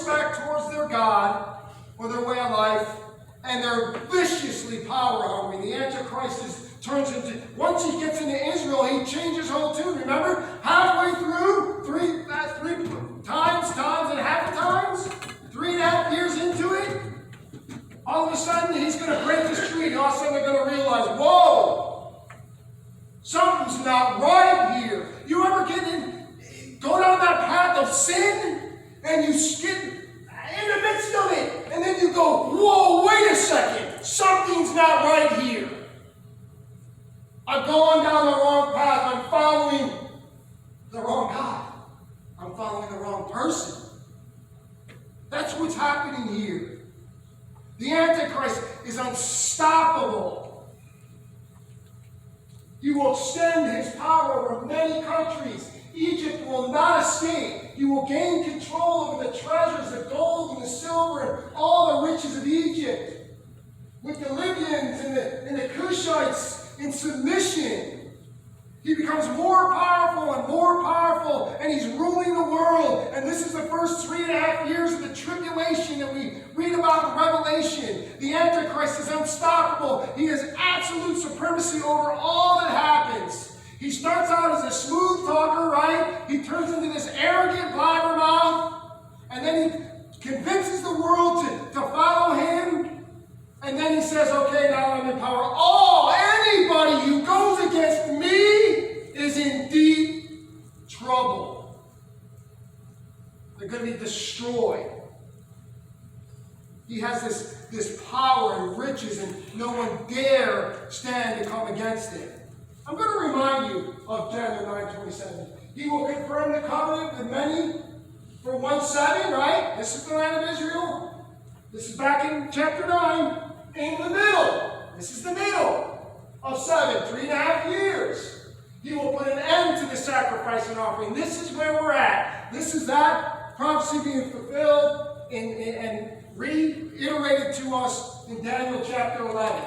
respect towards their God or their way of life, and they're viciously power hungry. The Antichrist turns into, once he gets into Israel, he changes whole tune. Remember, halfway through, three times and half a times, 3.5 years into it, all of a sudden he's going to break the street. All of a sudden they're going to realize, whoa, something's not right here. You ever go down that path of sin, and you skid in the midst of it, and then you go, whoa, wait a second, something's not right here. I've gone down the wrong path. I'm following the wrong God. I'm following the wrong person. That's what's happening here. The Antichrist is unstoppable. He will extend his power over many countries. Egypt will not escape. He will gain control over the treasures, the gold and the silver, and all the riches of Egypt. With the Libyans and the Cushites in submission, he becomes more powerful, and he's ruling the world. And this is the first 3.5 years of the tribulation that we read about in Revelation. The Antichrist is unstoppable. He has absolute supremacy over all that happens. He starts out as a smooth talker, right? He turns into this arrogant blabbermouth, and then he convinces the world to follow him. And then he says, okay, now I'm in power. Anybody who goes against me is in deep trouble. They're going to be destroyed. He has this power and riches, and no one dare stand to come against it. I'm going to remind you of Daniel 9:27. He will confirm the covenant with many for 1:7, right? This is the land of Israel. This is back in chapter 9. In the middle. This is the middle of 7, 3.5 years. He will put an end to the sacrifice and offering. This is where we're at. This is that prophecy being fulfilled and reiterated to us in Daniel chapter 11.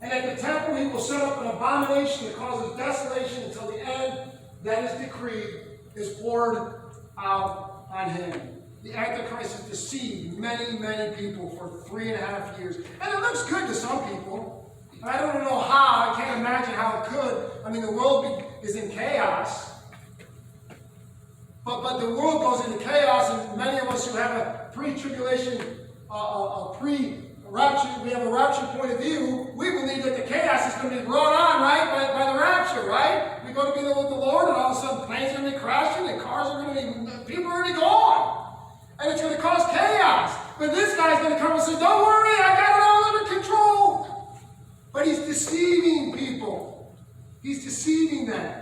And at the temple he will set up an abomination that causes desolation until the end that is decreed is poured out on him. The Antichrist has deceived many, many people for 3.5 years. And it looks good to some people. I don't know how. I can't imagine how it could. I mean, the world is in chaos. But the world goes into chaos, and many of us who have a pre-tribulation, pre-rapture, we have a rapture point of view, we believe that the chaos is going to be brought on, right, by the rapture, right? We're going to be with the Lord, and all of a sudden planes are going to be crashing, and cars are going to be, people are already gone. And it's going to cause chaos. But this guy's going to come and say, don't worry, I got it all under control. But he's deceiving people. He's deceiving them.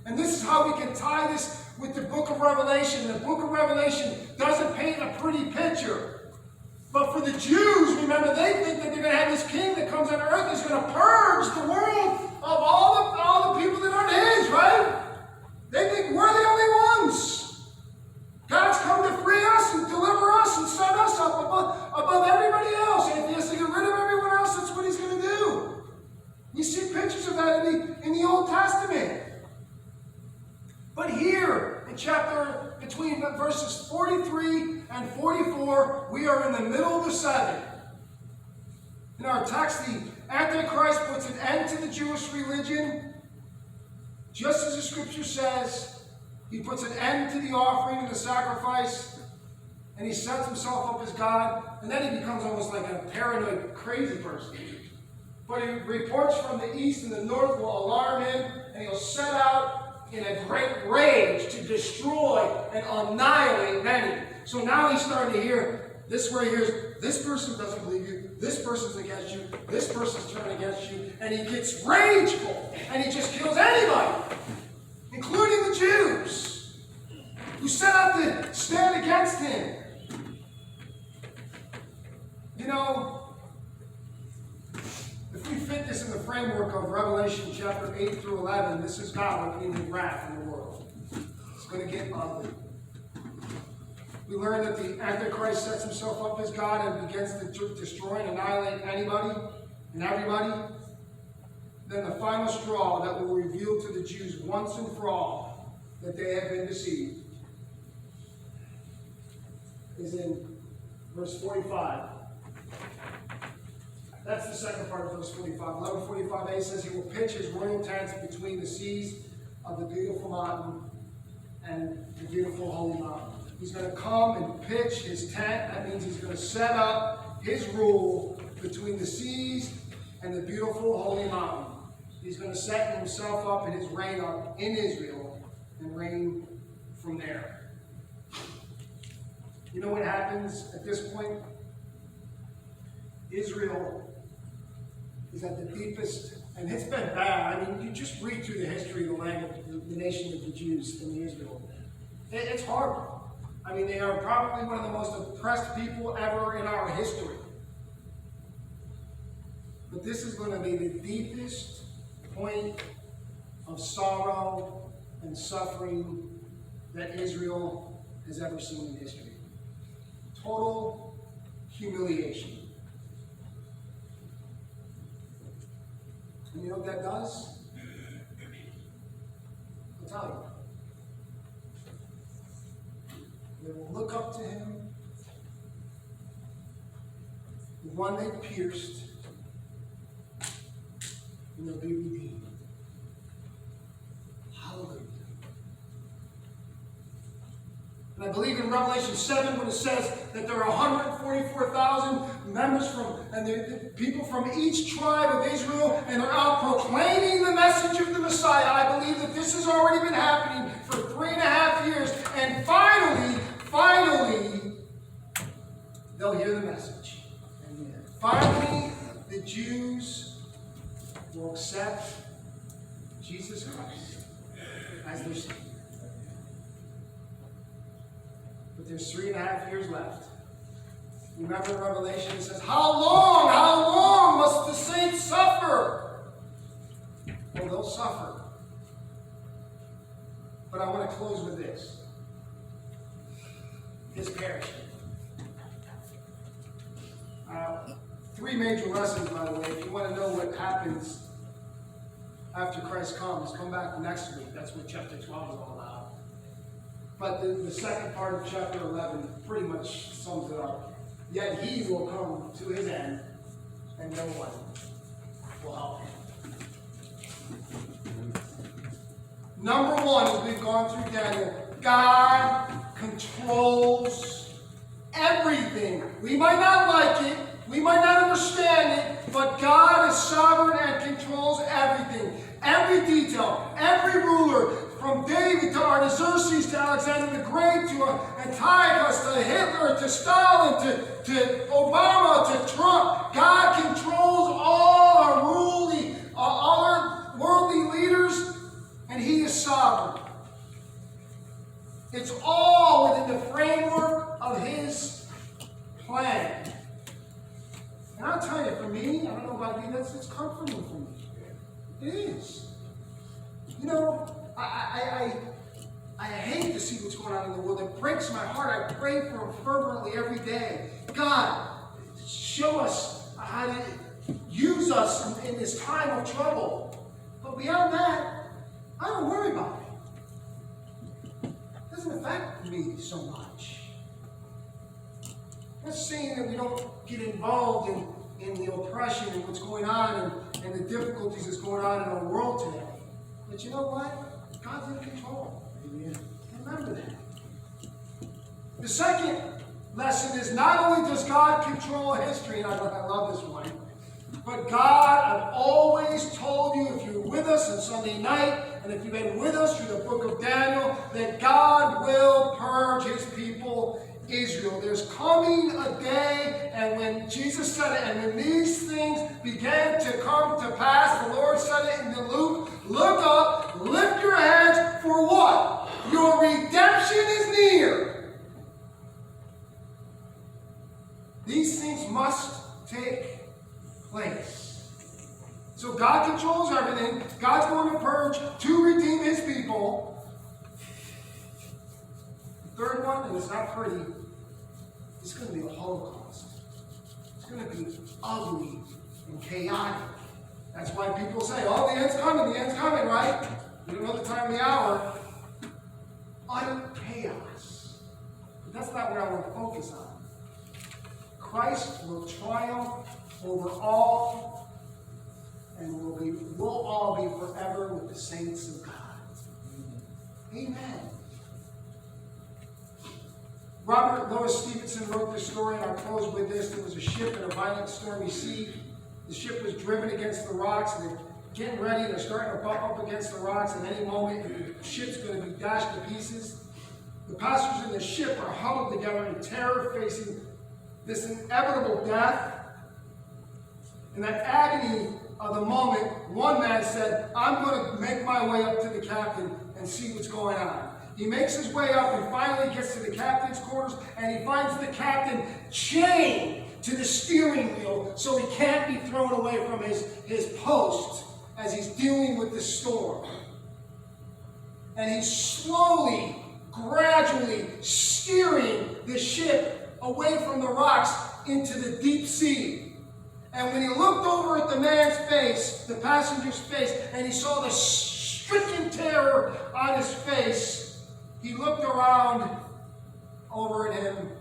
And this is how we can tie this with the book of Revelation. The book of Revelation doesn't paint a pretty picture. But for the Jews, remember, they think that they're going to have this king that comes on earth that's going to purge the world of all the people that aren't his, right? They think we're the only ones. God's come to free us and deliver us and set us up above everybody else. And if he has to get rid of everyone else, that's what he's going to do. We see pictures of that in the Old Testament. But here, in chapter, between verses 43 and 44, we are in the middle of the 7. In our text, the Antichrist puts an end to the Jewish religion, just as the scripture says. He puts an end to the offering and the sacrifice, and he sets himself up as God, and then he becomes almost like a paranoid, crazy person. But he reports from the east and the north will alarm him, and he'll set out in a great rage to destroy and annihilate many. So now he's starting to hear, this is where he hears, this person doesn't believe you, this person's against you, this person's turning against you, and he gets rageful, and he just kills anybody, including the Jews, who set out to stand against him. You know, if we fit this in the framework of Revelation chapter 8 through 11, this is God working in wrath in the world. It's going to get ugly. We learn that the Antichrist sets himself up as God and begins to destroy and annihilate anybody and everybody. Then the final straw that will reveal to the Jews once and for all that they have been deceived. is in verse 45. That's the second part of verse 45. 11:45a says he will pitch his royal tents between the seas of the beautiful mountain and the beautiful holy mountain. He's going to come and pitch his tent. That means he's going to set up his rule between the seas and the beautiful holy mountain. He's going to set himself up and his reign up in Israel and reign from there. You know what happens at this point? Israel is at the deepest, and it's been bad. I mean, you just read through the history of the land of the nation of the Jews in Israel. It's horrible. I mean, they are probably one of the most oppressed people ever in our history. But this is going to be the deepest point of sorrow and suffering that Israel has ever seen in history. Total humiliation. And you know what that does? I'll tell you. They will look up to him, the one they pierced, and they'll be redeemed. Hallelujah. And I believe in Revelation 7 when it says that there are 144,000 members and the people from each tribe of Israel, and they're out proclaiming the message of the Messiah. I believe that this has already been happening for 3.5 years, and finally, they'll hear the message. Amen. Finally, the Jews will accept Jesus Christ as their Savior. But there's 3.5 years left. Remember in Revelation it says, how long must the saints suffer? Well, they'll suffer. But I want to close with this. His perishing. 3 major lessons, by the way. If you want to know what happens after Christ comes, come back next week. That's what chapter 12 is all about. But the second part of chapter 11 pretty much sums it up. Yet he will come to his end, and no one will help him. Number 1, as we've gone through Daniel, God controls everything. We might not like it, we might not understand it, but God is sovereign and controls everything. Every detail, every ruler, from David to Artaxerxes to Alexander the Great to Antiochus to Hitler to Stalin to Obama to Trump. God controls all our worldly leaders, and he is sovereign. It's all within the framework of his plan. And I'll tell you, for me, I don't know about you, it's comforting for me. It is. You know, I hate to see what's going on in the world. It breaks my heart. I pray for him fervently every day. God, show us how to use us in this time of trouble. But beyond that, I don't worry about it. It doesn't affect me so much. I'm not saying that we don't get involved in the oppression and what's going on and the difficulties that's going on in our world today. But you know what? God's in control. Amen. Remember that. The second lesson is not only does God control history, and I love this one, but God, I've always told you, if you're with us on Sunday night, and if you've been with us through the book of Daniel, that God will purge his people Israel. There's coming a day, and when Jesus said it, and when these things began to come to pass, the Lord said it in Luke, look up, lift your hands, for what? Your redemption is near. These things must take place. So God controls everything. God's going to purge to redeem his people. The third one, and it's not pretty, it's going to be a Holocaust. It's going to be ugly and chaotic. That's why people say, oh, the end's coming, right? You don't know the time of the hour. Utter chaos. That's not what I want to focus on. Christ will triumph over all, and we'll all be forever with the saints of God. Amen. Robert Louis Stevenson wrote this story, and I'll close with this. There was a ship in a violent stormy sea. The ship was driven against the rocks, and they're getting ready. They're starting to bump up against the rocks, and any moment the ship's going to be dashed to pieces. The passengers in the ship are huddled together in terror, facing this inevitable death. In that agony of the moment, one man said, "I'm going to make my way up to the captain and see what's going on." He makes his way up and finally gets to the captain's quarters, and he finds the captain chained to the steering wheel so he can't be thrown away from his post as he's dealing with the storm. And he's slowly, gradually steering the ship away from the rocks into the deep sea. And when he looked over at the man's face, the passenger's face, and he saw the stricken terror on his face, he looked around over at him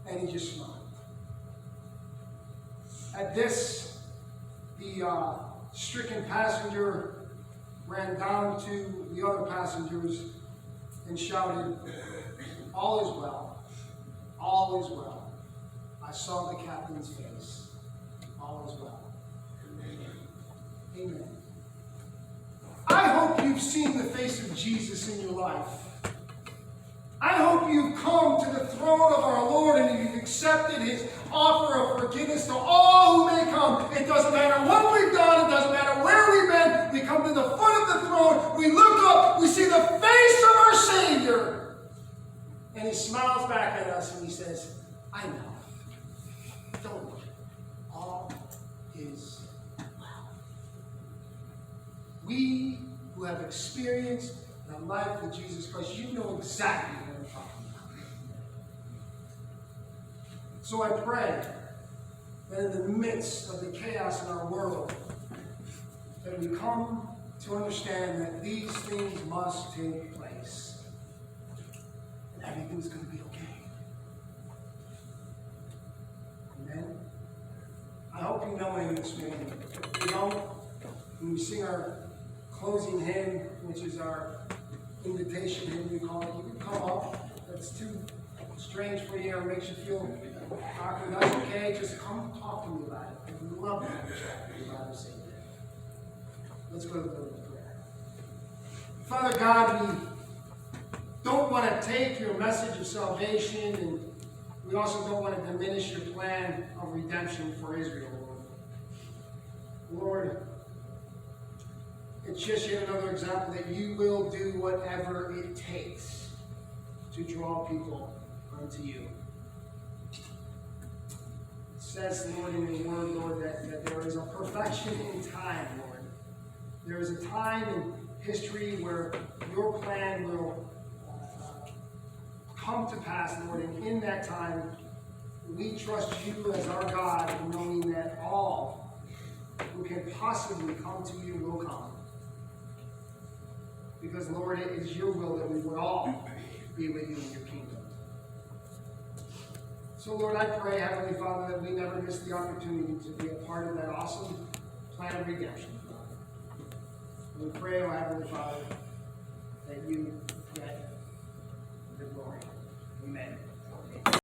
and he just smiled. At this, the stricken passenger ran down to the other passengers and shouted, "All is well. All is well. I saw the captain's face. All is well." Amen. I hope you've seen the face of Jesus in your life. I hope you've come to the throne of our Lord and you've accepted his offer of forgiveness to all who may come. It doesn't matter what we've done. It doesn't matter where we've been. We come to the foot of the throne. We look up. We see the face of our Savior. And he smiles back at us and he says, "I know. Don't worry. All is well." We who have experienced the life of Jesus Christ, you know exactly what I'm talking about. So I pray that in the midst of the chaos in our world, that we come to understand that these things must take place. And everything's going to be okay. Amen? I hope you know him this morning. If you don't, when we sing our closing hymn, which is our invitation hymn, we call it, you can come up. If it's too strange for you or makes you feel awkward, that's okay. Just come talk to me about it. We love to have a chat with you about the Savior. Let's go to the Lord in prayer. Father God, we don't want to take your message of salvation, and we also don't want to diminish your plan of redemption for Israel, Lord. Lord, it's just yet another example that you will do whatever it takes to draw people unto you. It says, Lord, in your word, Lord, that there is a perfection in time, Lord. There is a time in history where your plan will come to pass, Lord, and in that time, we trust you as our God, knowing that all who can possibly come to you will come. Because, Lord, it is your will that we would all be with you in your kingdom. So, Lord, I pray, Heavenly Father, that we never miss the opportunity to be a part of that awesome plan of redemption, Father. We pray, oh Heavenly Father, that you get the glory. Amen.